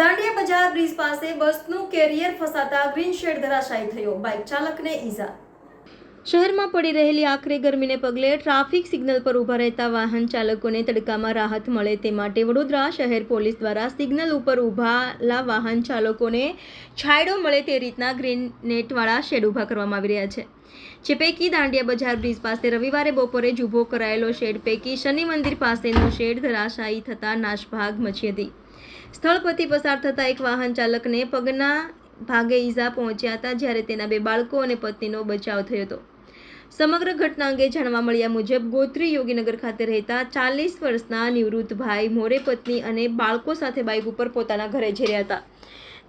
દાંડિયા બજાર બ્રિજ પાસે બસનું કેરિયર ફસાતા ગ્રીન શેડ ધરાશાયી થયો, બાઇક ચાલકને ઈજા। શહેરમાં પડી રહેલી આકરી ગરમીને પગલે ટ્રાફિક સિગ્નલ પર ઊભા રહેતા વાહન ચાલકોને તડકામાં રાહત મળે તે માટે વડોદરા શહેર પોલીસ દ્વારા સિગ્નલ ઉપર ઊભાલા વાહન ચાલકોને છાંયડો મળે તે રીતના ગ્રીન નેટવાળા શેડ ઊભા કરવામાં આવી રહ્યા છે। જે પૈકી દાંડિયા બજાર બ્રિજ પાસે રવિવારે બપોરે જ ઊભો કરાયેલો શેડ પૈકી શનિ મંદિર પાસેનો શેડ ધરાશાયી થતા નાસભાગ મચી હતી। સ્થળ પરથી પસાર થતા એક વાહન ચાલકને પગના ભાગે ઈજા પહોંચ્યા હતા, જ્યારે તેના 2 બાળકો અને પત્નીનો બચાવ થયો હતો। સમગ્ર ઘટના અંગે જાણવા મળ્યા મુજબ ગોત્રી યોગીનગર ખાતે રહેતા 40 વર્ષના નિવૃત્તભાઈ મોરે પત્ની અને બાળકો સાથે બાઇક ઉપર પોતાના ઘરે જઈ રહ્યા હતા,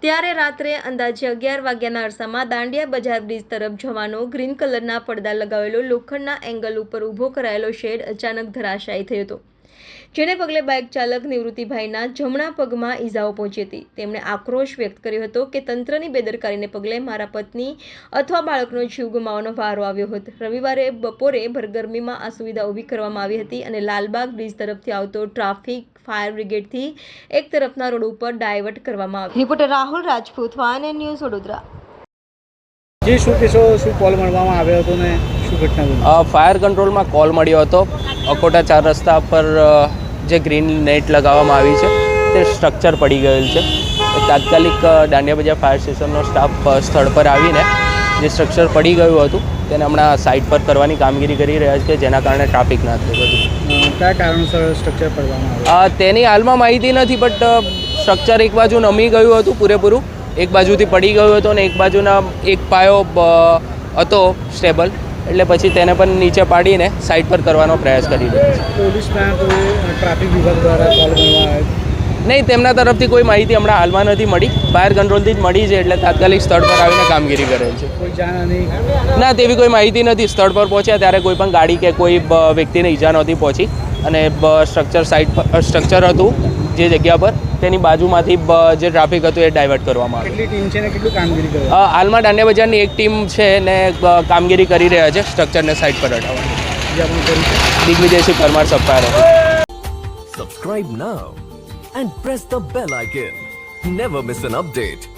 ત્યારે રાત્રે અંદાજે 11 વાગ્યાના અરસામાં દાંડિયા બજાર બ્રિજ તરફ જવાનો ગ્રીન કલરના પડદા લગાવેલો લોખંડના એંગલ ઉપર ઊભો કરાયેલો શેડ અચાનક ધરાશાયી થયો હતો, જેને પગલે બાઇક ચાલક નિવૃત્તિભાઈના જમણા પગમાં ઈજાઓ પહોંચી હતી। તેમણે આક્રોશ વ્યક્ત કર્યો હતો કે તંત્રની બેદરકારીને પગલે મારા પત્ની અથવા બાળકનો જીવ ગુમાવવાનો વારો આવ્યો હોત। રવિવારે બપોરે ભરગરમીમાં આ સુવિધા ઊભી કરવામાં આવી હતી અને લાલબાગ બ્રિજ તરફથી આવતો ટ્રાફિક ફાયર બ્રિગેડથી એક તરફના રોડ ઉપર ડાયવર્ટ કરવામાં આવ્યો। રિપોર્ટર રાહુલ રાજપૂત, વાન ન્યૂઝ, વડોદરા। જી શું કોલ મળવામાં આવ્યો હતો ને શું ઘટના બની? ફાયર કંટ્રોલમાં કોલ મળ્યો હતો। અકોટા 4 રસ્તા પર જે ગ્રીન નેટ લગાવવામાં આવી છે તે સ્ટ્રક્ચર પડી ગયેલ છે। તાત્કાલિક દાંડિયા બજાર ફાયર સ્ટેશનનો સ્ટાફ સ્થળ પર આવીને જે સ્ટ્રક્ચર પડી ગયું હતું તેને હમણાં સાઇટ પર કરવાની કામગીરી કરી રહ્યા છે, જેના કારણે ટ્રાફિક ના થયું હતું। કયા કારણસર સ્ટ્રક્ચર પડવામાં આવ્યું? તેની હાલમાં માહિતી નથી, બટ સ્ટ્રક્ચર એક બાજુ નમી ગયું હતું પૂરેપૂરું, એક બાજુથી પડી ગયું હતું અને એક બાજુના એક પાયો હતો સ્ટેબલ, એટલે પછી તેને પણ નીચે પાડીને સાઇડ પર કરવાનો પ્રયાસ કરી રહ્યા છે। પોલીસના ટ્રાફિક વિભાગ દ્વારા કોલ મળવામાં આવ્યો? નહીં, તેમના તરફથી કોઈ માહિતી હમણાં હાલમાં નથી મળી। ફાયર કંટ્રોલથી જ મળી છે, એટલે તાત્કાલિક સ્થળ પર આવીને કામગીરી કરેલ છે। કોઈ જાનહાનિ? ના, તેવી કોઈ માહિતી નથી। સ્થળ પર પહોંચ્યા ત્યારે કોઈ પણ ગાડી કે કોઈ વ્યક્તિને ઈજા નહોતી પહોંચી અને સ્ટ્રક્ચર હતું જે જગ્યા પર તેની બાજુમાંથી જે ટ્રાફિક હતું એ ડાયવર્ટ કરવામાં આવ્યું। કેટલી ટીમ છે ને કેટલું કામગીરી કરે? હાલમાં દાંડિયા બજારની એક ટીમ છે ને કામગીરી કરી રહ્યા છે સ્ટ્રક્ચરને સાઇડ પર હટાવવાની। Digvijaysinh Parmar, sapphire. Subscribe now and press the bell icon. Never miss an update.